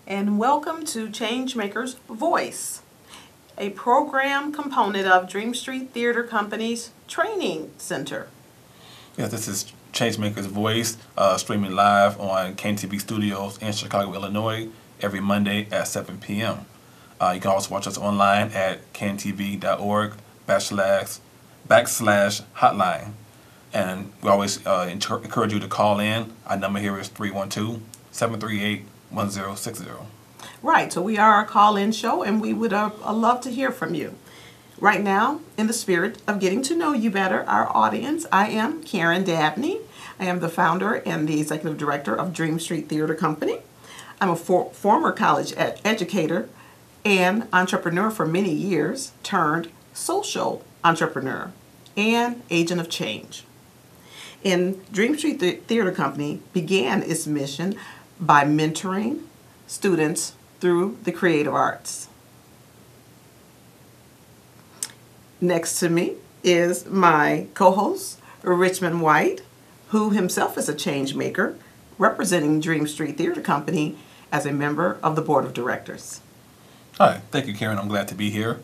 and welcome to Changemakers Voice, a program component of DreamStreet Theater Company's Training Center. Yes, this is Changemakers Voice, streaming live on KTV Studios in Chicago, Illinois, every Monday at 7 p.m. You can also watch us online at kntv.org/hotline. And we always encourage you to call in. Our number here is 312-738-1060. Right, so we are a call-in show, and we would love to hear from you. Right now, in the spirit of getting to know you better, our audience, I am Karen Dabney. I am the founder and the executive director of DreamStreet Theater Company. I'm a former college educator and entrepreneur for many years, turned social entrepreneur and agent of change. And DreamStreet Theater Company began its mission by mentoring students through the creative arts. Next to me is my co-host, Richmond White, who himself is a change maker, representing DreamStreet Theater Company as a member of the board of directors. Hi, thank you, Karen. I'm glad to be here.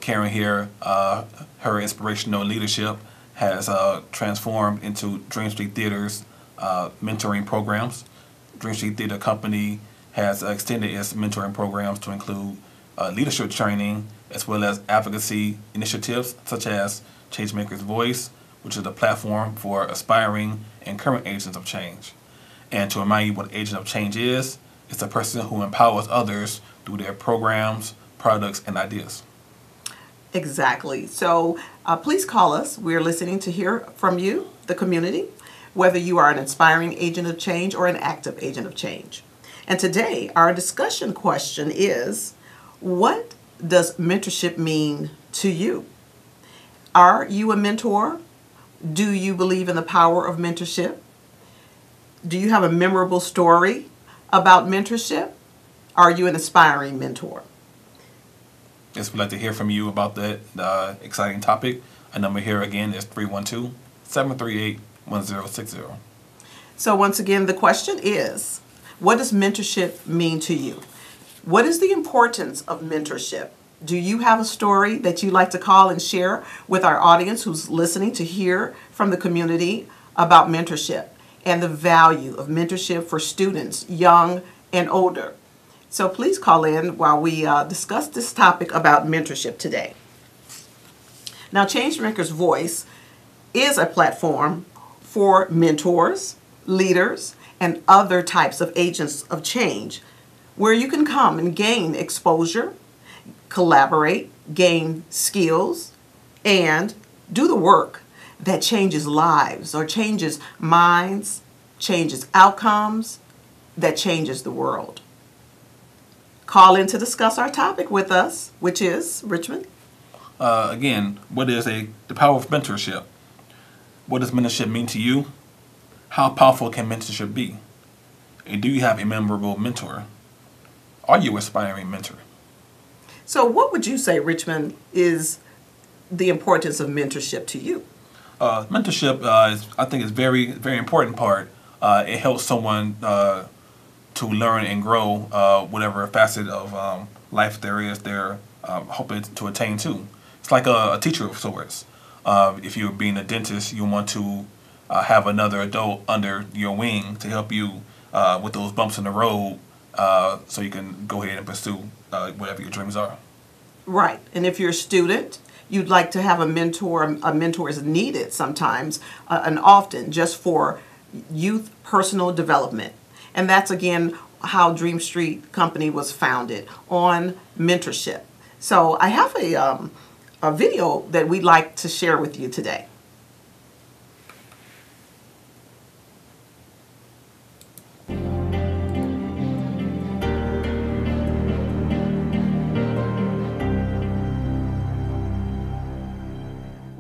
Karen here, her inspirational leadership has transformed into DreamStreet Theater's mentoring programs. DreamStreet Theater Company has extended its mentoring programs to include leadership training as well as advocacy initiatives such as Changemakers Voice, which is a platform for aspiring and current agents of change. And to remind you what agent of change is, it's a person who empowers others through their programs, products, and ideas. Exactly. So please call us. We're listening to hear from you, the community, whether you are an inspiring agent of change or an active agent of change. And today, our discussion question is, what does mentorship mean to you? Are you a mentor? Do you believe in the power of mentorship? Do you have a memorable story about mentorship? Are you an aspiring mentor? Yes, we'd like to hear from you about that exciting topic. Our number here again is 312-738-1060. So once again, the question is, what does mentorship mean to you? What is the importance of mentorship? Do you have a story that you'd like to call and share with our audience who's listening to hear from the community about mentorship and the value of mentorship for students, young and older? So please call in while we discuss this topic about mentorship today. Now, Changemakers Voice is a platform for mentors, leaders, and other types of agents of change where you can come and gain exposure, collaborate, gain skills, and do the work that changes lives or changes minds, changes outcomes, that changes the world. Call in to discuss our topic with us, which is, Richmond? Again, what is the power of mentorship? What does mentorship mean to you? How powerful can mentorship be? And do you have a memorable mentor? Are you an aspiring mentor? So what would you say, Richmond, is the importance of mentorship to you? Mentorship, I think, is very, very important part. It helps someone to learn and grow whatever facet of life there is they're hoping to attain to. It's like a teacher of sorts. If you're being a dentist, you want to have another adult under your wing to help you with those bumps in the road so you can go ahead and pursue whatever your dreams are. Right. And if you're a student, you'd like to have a mentor. A mentor is needed sometimes and often just for youth personal development. And that's, again, how DreamStreet Company was founded, on mentorship. So I have a video that we'd like to share with you today.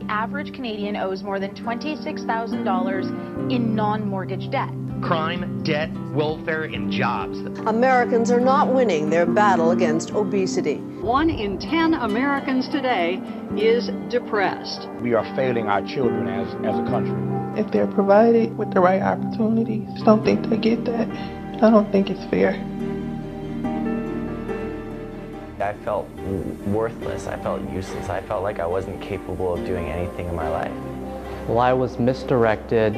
Average Canadian owes more than $26,000 in non-mortgage debt. Crime, debt, welfare, and jobs. Americans are not winning their battle against obesity. 1 in 10 Americans today is depressed. We are failing our children as a country. If they're provided with the right opportunities, I don't think they get that. I don't think it's fair. I felt worthless. I felt useless. I felt like I wasn't capable of doing anything in my life. Well, I was misdirected.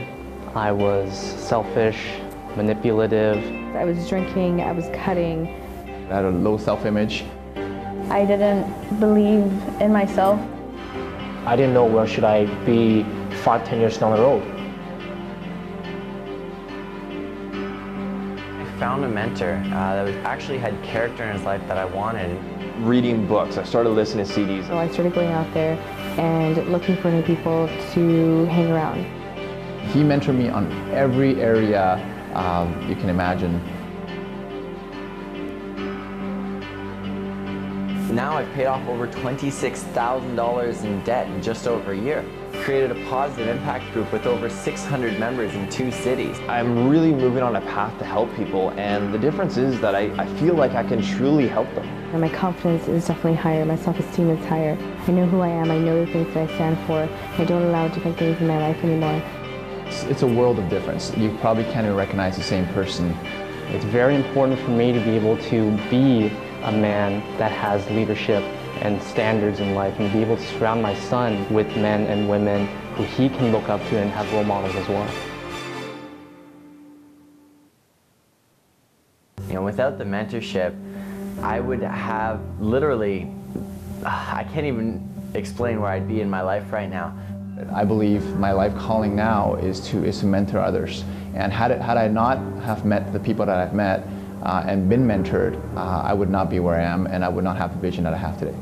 I was selfish, manipulative. I was drinking, I was cutting. I had a low self-image. I didn't believe in myself. I didn't know where should I be 5-10 years down the road. I found a mentor that actually had character in his life that I wanted. Reading books, I started listening to CDs. So I started going out there and looking for new people to hang around. He mentored me on every area you can imagine. Now I've paid off over $26,000 in debt in just over a year. Created a positive impact group with over 600 members in 2 cities. I'm really moving on a path to help people, and the difference is that I feel like I can truly help them. And my confidence is definitely higher, my self-esteem is higher. I know who I am, I know the things that I stand for. I don't allow different things in my life anymore. It's a world of difference. You probably can't even recognize the same person. It's very important for me to be able to be a man that has leadership and standards in life and be able to surround my son with men and women who he can look up to and have role models as well. You know, without the mentorship, I would have literally, I can't even explain where I'd be in my life right now. I believe my life calling now is to mentor others. And had I not have met the people that I've met and been mentored, I would not be where I am, and I would not have the vision that I have today.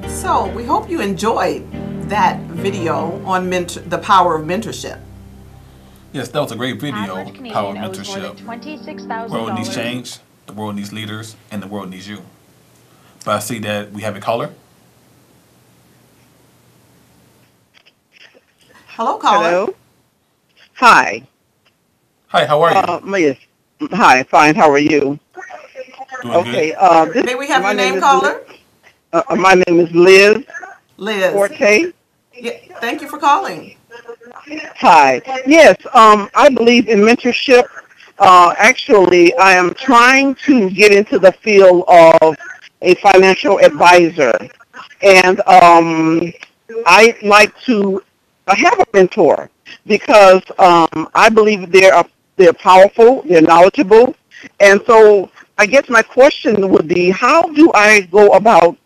So we hope you enjoyed that video on the power of mentorship. Yes, that was a great video, Average Canadian Power of owes more than Mentorship. $26,000. The world needs change, the world needs leaders, and the world needs you. But I see that we have a caller. Hello, caller. Hello. Hi. Hi, how are you? Yes. Hi, fine. How are you? Doing okay. good. May we have your name, caller? My name is Liz. Liz. Forte. Yeah, thank you for calling. Hi. Yes, I believe in mentorship. Actually, I am trying to get into the field of a financial advisor. And I like to have a mentor because I believe they're powerful, they're knowledgeable. And so I guess my question would be, how do I go about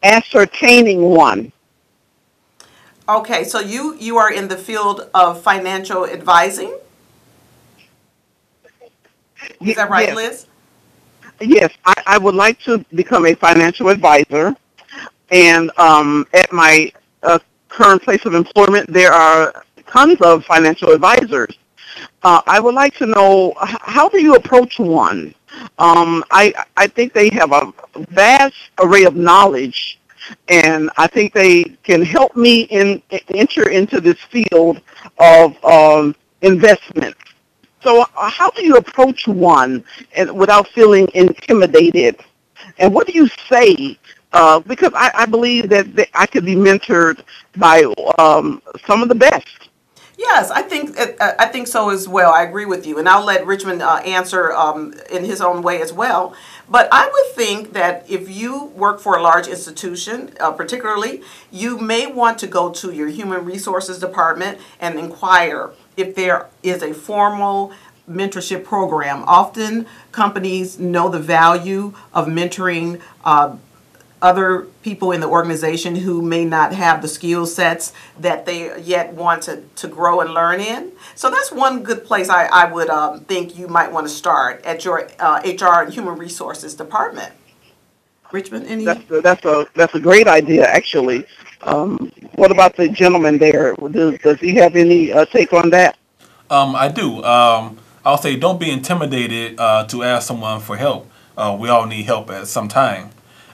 ascertaining one? Okay, so you are in the field of financial advising? Is that right, Yes. Liz? Yes, I would like to become a financial advisor. And at my current place of employment, there are tons of financial advisors. I would like to know, how do you approach one? I think they have a vast array of knowledge, and I think they can help me enter into this field of investment. So how do you approach one without feeling intimidated? And what do you say? Because I believe that I could be mentored by some of the best. Yes, I think so as well. I agree with you, and I'll let Richmond answer in his own way as well. But I would think that if you work for a large institution, particularly, you may want to go to your human resources department and inquire if there is a formal mentorship program. Often companies know the value of mentoring other people in the organization who may not have the skill sets that they yet want to grow and learn in. So that's one good place I would think you might want to start at your HR and Human Resources department. Richmond, any? That's a great idea, actually. What about the gentleman there? Does he have any take on that? I do. I'll say don't be intimidated to ask someone for help. We all need help at some time.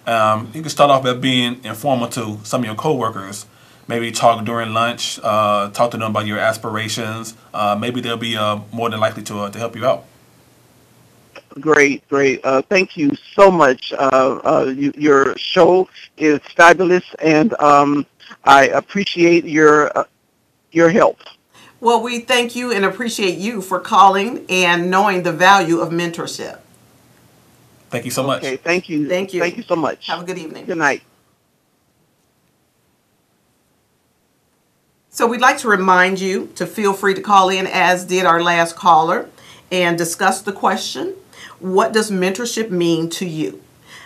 You can start off by being informal to some of your coworkers. Maybe talk during lunch, talk to them about your aspirations. Maybe they'll be more than likely to help you out. Great. Thank you so much. Your show is fabulous, and I appreciate your help. Well, we thank you and appreciate you for calling and knowing the value of mentorship. Thank you so much. Okay, thank you. Thank you. Thank you so much. Have a good evening. Good night. So we'd like to remind you to feel free to call in, as did our last caller, and discuss the question, what does mentorship mean to you?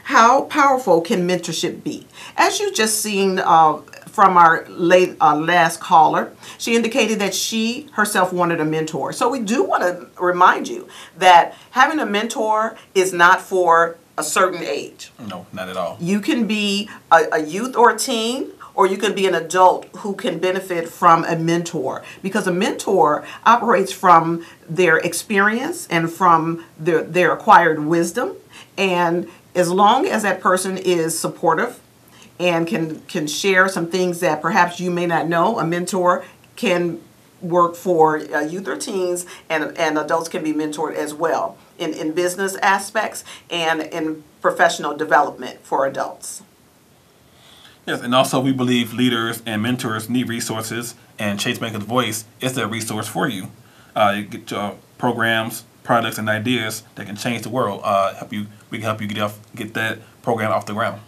How powerful can mentorship be? As you just seen from our last caller, she indicated that she herself wanted a mentor. So we do want to remind you that having a mentor is not for a certain age. No, not at all. You can be a youth or a teen, or you can be an adult who can benefit from a mentor, because a mentor operates from their experience and from their acquired wisdom. And as long as that person is supportive and can share some things that perhaps you may not know, a mentor can work for youth or teens, and adults can be mentored as well in business aspects and in professional development for adults. Yes, and also we believe leaders and mentors need resources, and Changemakers Voice is that resource for you. You get programs, products, and ideas that can change the world. We can help you get that program off the ground.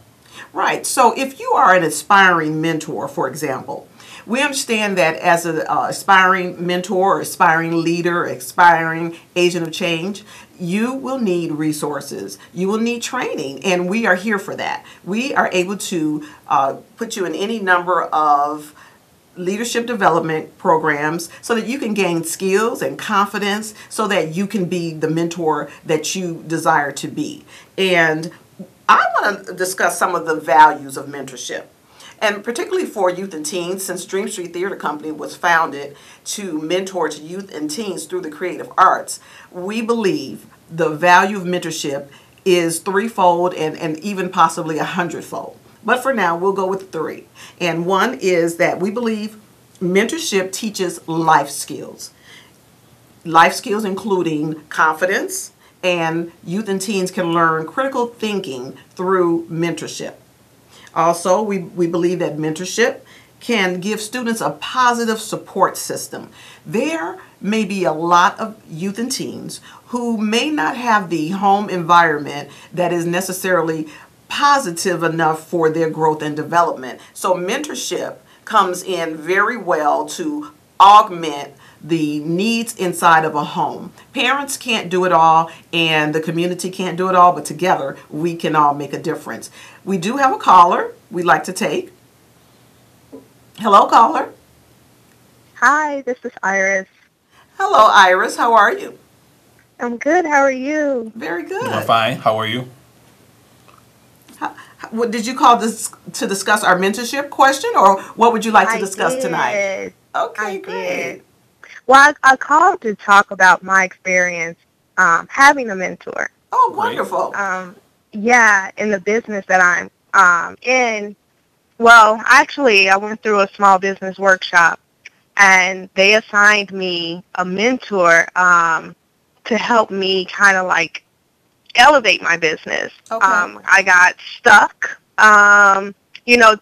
Right. So if you are an aspiring mentor, for example, we understand that as an aspiring mentor, or aspiring leader, aspiring agent of change, you will need resources. You will need training, and we are here for that. We are able to put you in any number of leadership development programs so that you can gain skills and confidence so that you can be the mentor that you desire to be. And I want to discuss some of the values of mentorship. And particularly for youth and teens, since DreamStreet Theater Company was founded to mentor to youth and teens through the creative arts, we believe the value of mentorship is threefold and even possibly 100-fold. But for now, we'll go with 3. And one is that we believe mentorship teaches life skills. Life skills including confidence, and youth and teens can learn critical thinking through mentorship. Also, we believe that mentorship can give students a positive support system. There may be a lot of youth and teens who may not have the home environment that is necessarily positive enough for their growth and development. So mentorship comes in very well to augment the needs inside of a home. Parents can't do it all, and the community can't do it all, but together we can all make a difference. We do have a caller we'd like to take. Hello, caller. Hi, this is Iris. Hello, Iris. How are you? I'm good. How are you? Very good. Doing fine. How are you? What did you call this to discuss our mentorship question, or what would you like to discuss tonight? Okay, great. Well, I called to talk about my experience having a mentor. Oh, wonderful. Yeah, in the business that I'm in. Well, actually, I went through a small business workshop, and they assigned me a mentor to help me kind of like elevate my business. Okay. I got stuck,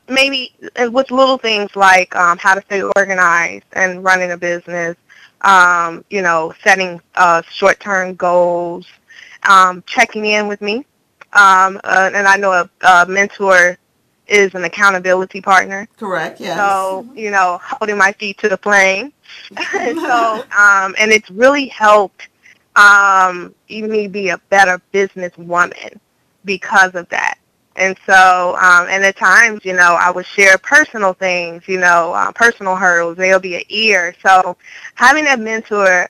maybe with little things like how to stay organized and running a business, setting short-term goals, checking in with me. And I know a mentor is an accountability partner. Correct, yes. So, holding my feet to the flame. And it's really helped me be a better businesswoman because of that. And so, and at times, I would share personal things, personal hurdles. They'll be an ear. So having a mentor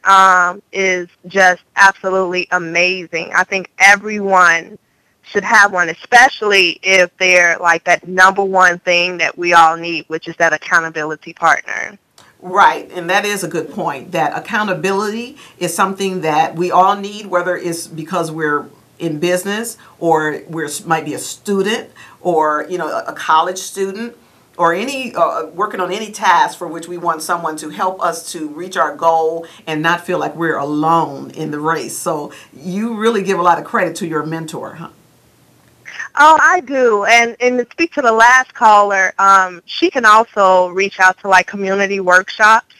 is just absolutely amazing. I think everyone should have one, especially if they're like that number one thing that we all need, which is that accountability partner. Right, and that is a good point, that accountability is something that we all need, whether it's because we're in business or might be a student or, a college student or any working on any task for which we want someone to help us to reach our goal and not feel like we're alone in the race. So you really give a lot of credit to your mentor, huh? Oh, I do. And to speak to the last caller, she can also reach out to like community workshops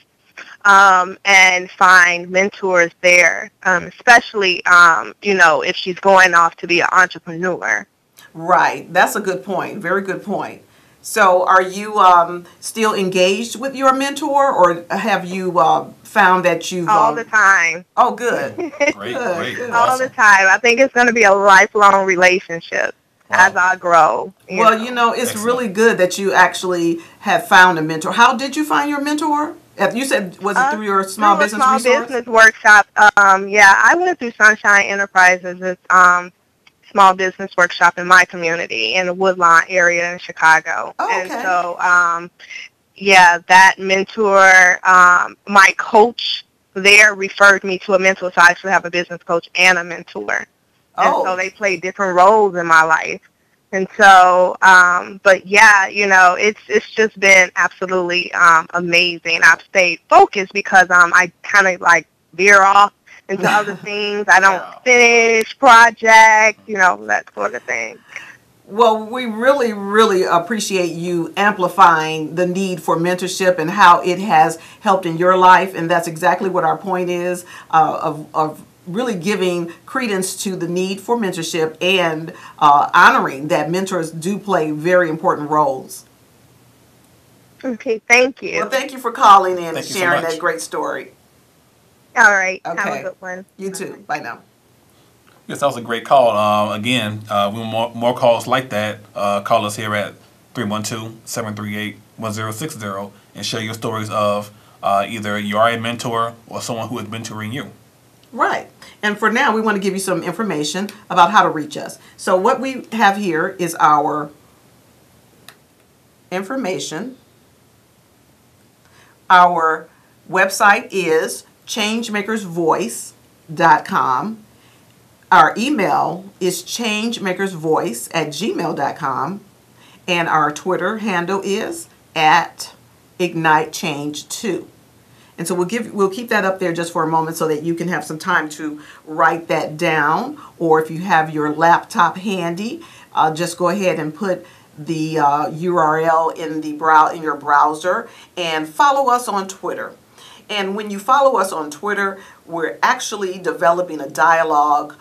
and find mentors there, especially, if she's going off to be an entrepreneur. Right. That's a good point. Very good point. So are you still engaged with your mentor, or have you found that you've... All the time. Oh, good. Great, great. All the time. I think it's going to be a lifelong relationship as I grow. Well, it's really good that you actually have found a mentor. How did you find your mentor? You said, was it through your small business resource? Small business workshop. I went through Sunshine Enterprises' small business workshop in my community in the Woodlawn area in Chicago. Oh, okay. And so, that mentor, my coach there referred me to a mentor, so I actually have a business coach and a mentor. And so they play different roles in my life. And so, it's just been absolutely amazing. I've stayed focused because I kind of like veer off into other things. I don't finish projects, that sort of thing. Well, we really, really appreciate you amplifying the need for mentorship and how it has helped in your life. And that's exactly what our point is, of really giving credence to the need for mentorship and honoring that mentors do play very important roles. Okay, thank you. Well, thank you for calling in and sharing that great story. All right. Okay. Have a good one. You too. Bye now. Yes, that was a great call. Again, we want more calls like that. Call us here at 312-738-1060 and share your stories of either you are a mentor or someone who is mentoring you. Right. And for now, we want to give you some information about how to reach us. So what we have here is our information. Our website is changemakersvoice.com. Our email is changemakersvoice@gmail.com. And our Twitter handle is @IgniteChange2. And so we'll keep that up there just for a moment so that you can have some time to write that down. Or if you have your laptop handy, just go ahead and put the URL in your browser and follow us on Twitter. And when you follow us on Twitter, we're actually developing a dialogue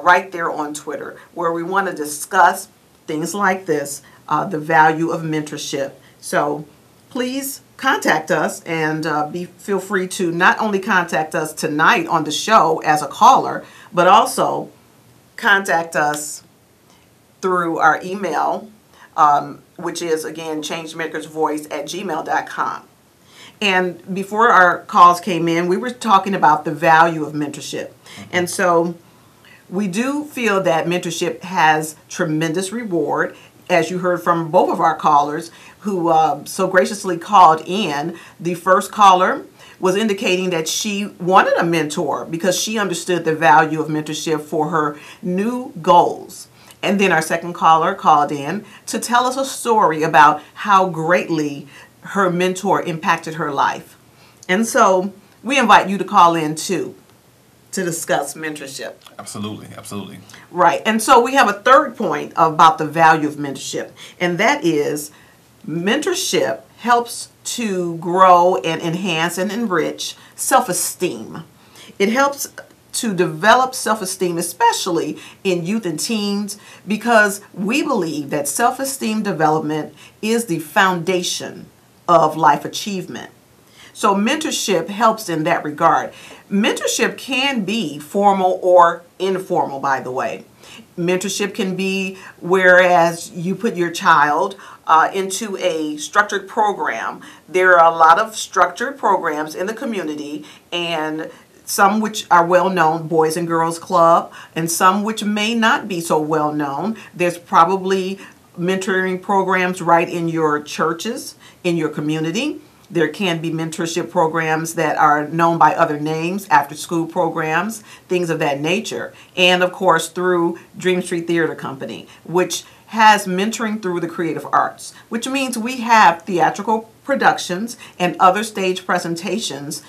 right there on Twitter where we want to discuss things like this, the value of mentorship. So please contact us and feel free to not only contact us tonight on the show as a caller, but also contact us through our email, which is, again, changemakersvoice@gmail.com. And before our calls came in, we were talking about the value of mentorship. And so we do feel that mentorship has tremendous reward, as you heard from both of our callers who so graciously called in. The first caller was indicating that she wanted a mentor because she understood the value of mentorship for her new goals. And then our second caller called in to tell us a story about how greatly her mentor impacted her life. And so we invite you to call in too to discuss mentorship. Absolutely, absolutely. Right. And so we have a third point about the value of mentorship, and that is mentorship helps to grow and enhance and enrich self-esteem. It helps to develop self-esteem, especially in youth and teens, because we believe that self-esteem development is the foundation of life achievement. So mentorship helps in that regard. Mentorship can be formal or informal, by the way. Mentorship can be whereas you put your child into a structured program. There are a lot of structured programs in the community, and some which are well known, Boys and Girls Club, and some which may not be so well known. There's probably mentoring programs right in your churches, in your community. There can be mentorship programs that are known by other names, after school programs, things of that nature. And of course through DreamStreet Theater Company, which has mentoring through the creative arts, which means we have theatrical productions and other stage presentations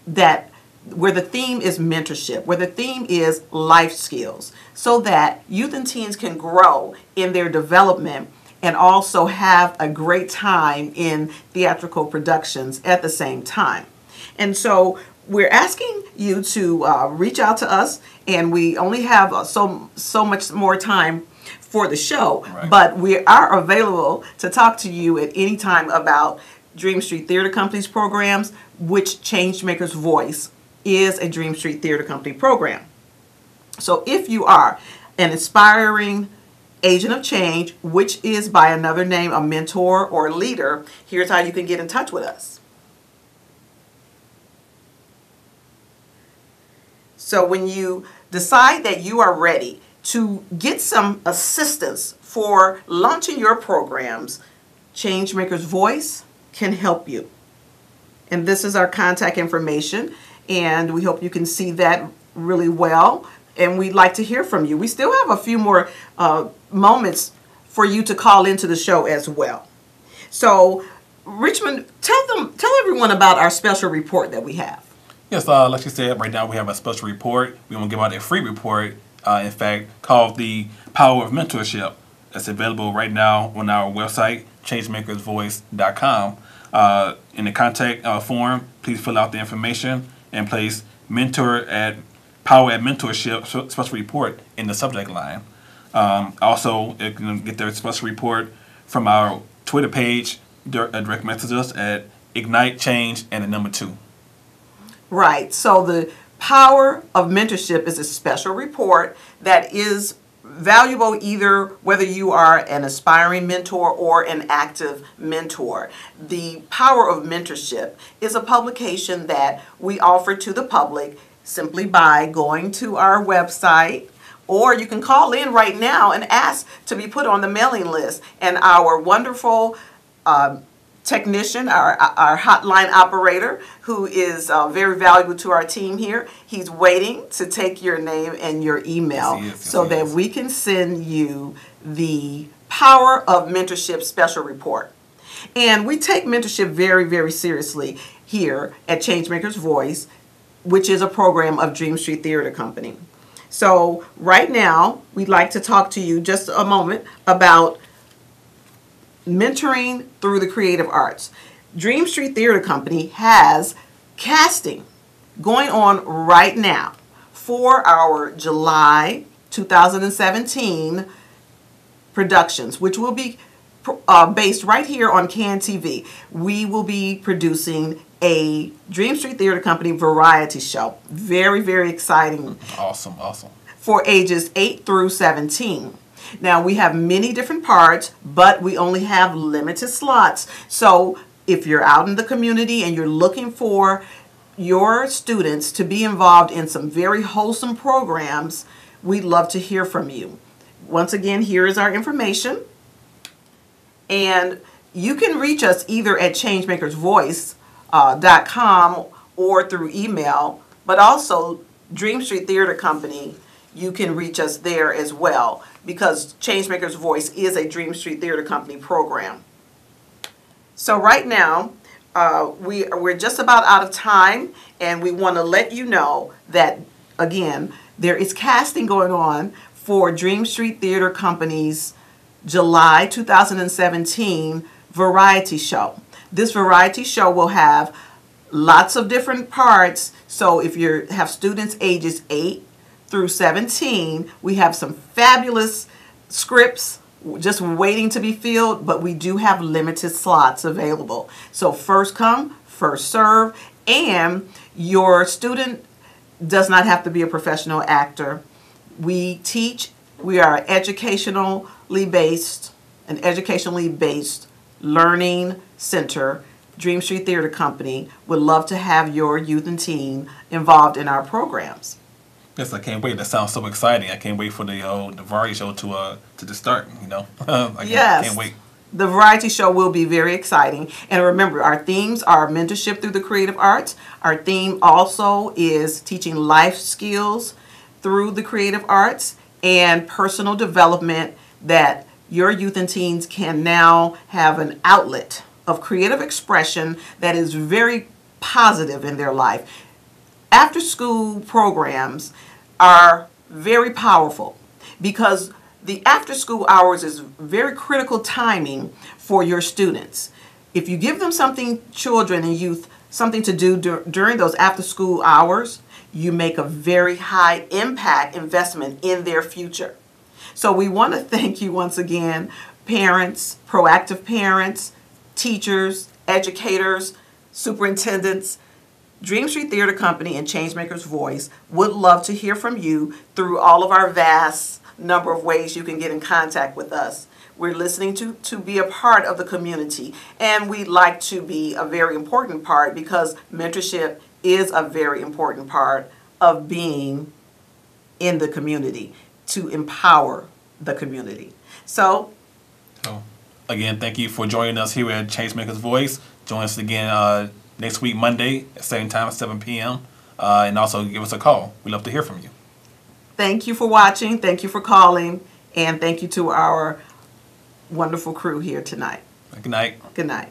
that where the theme is mentorship, where the theme is life skills, so that youth and teens can grow in their development and also have a great time in theatrical productions at the same time. And so we're asking you to reach out to us, and we only have so much more time for the show, but we are available to talk to you at any time about DreamStreet Theater Company's programs, which Changemakers Voice is a DreamStreet Theater Company program. So if you are an aspiring agent of change, which is by another name a mentor or leader, here's how you can get in touch with us. So when you decide that you are ready to get some assistance for launching your programs, Changemakers Voice can help you. And this is our contact information, and we hope you can see that really well. And we'd like to hear from you. We still have a few more moments for you to call into the show as well. So, Richmond, tell everyone about our special report that we have. Yes, like you said, right now we have a special report. We want to give out a free report, in fact, called The Power of Mentorship. It's available right now on our website, changemakersvoice.com. In the contact form, please fill out the information and place Power at Mentorship special report in the subject line. Also, you can get their special report from our Twitter page. Direct message us at Ignite Change and the number 2. Right. So the Power of Mentorship is a special report that is valuable either whether you are an aspiring mentor or an active mentor. The Power of Mentorship is a publication that we offer to the public simply by going to our website, or you can call in right now and ask to be put on the mailing list. And our wonderful technician, our hotline operator, who is very valuable to our team here, he's waiting to take your name and your email so that we can send you the Power of Mentorship special report. And we take mentorship very, very seriously here at Changemakers Voice, which is a program of DreamStreet Theater Company. So right now, we'd like to talk to you just a moment about mentoring through the creative arts. DreamStreet Theater Company has casting going on right now for our July 2017 productions, which will be based right here on CAN TV. We will be producing a DreamStreet Theater Company variety show. Very, very exciting. Awesome, awesome. For ages 8 through 17. Now, we have many different parts, but we only have limited slots. So if you're out in the community and you're looking for your students to be involved in some very wholesome programs, we'd love to hear from you. Once again, here is our information. And you can reach us either at changemakersvoice.com or through email, but also DreamStreet Theater Company, you can reach us there as well, because Changemakers Voice is a DreamStreet Theater Company program. So right now, we're just about out of time, and we want to let you know that, again, there is casting going on for DreamStreet Theater Company's July 2017 variety show. This variety show will have lots of different parts. So if you have students ages 8 through 17, we have some fabulous scripts just waiting to be filled, but we do have limited slots available. So first come, first serve, and your student does not have to be a professional actor. We teach, we are an educationally based learning center. DreamStreet Theater Company would love to have your youth and teen involved in our programs. Yes, I can't wait. That sounds so exciting. I can't wait for the variety show to start. You know, Yes, can't wait. The variety show will be very exciting. And remember, our themes are mentorship through the creative arts. Our theme also is teaching life skills through the creative arts and personal development, that your youth and teens can now have an outlet of creative expression that is very positive in their life. after-school programs are very powerful because the after-school hours is very critical timing for your students. If you give them something, children and youth, something to do during those after-school hours, you make a very high impact investment in their future. So we want to thank you once again, parents, proactive parents, teachers, educators, superintendents. DreamStreet Theater Company and Changemakers Voice would love to hear from you through all of our vast number of ways you can get in contact with us. We're listening to be a part of the community, and we'd like to be a very important part because mentorship is a very important part of being in the community to empower the community. So again, thank you for joining us here at Changemakers Voice. Join us again next week, Monday, at same time at 7 p.m. And also give us a call. We'd love to hear from you. Thank you for watching. Thank you for calling. And thank you to our wonderful crew here tonight. Good night. Good night.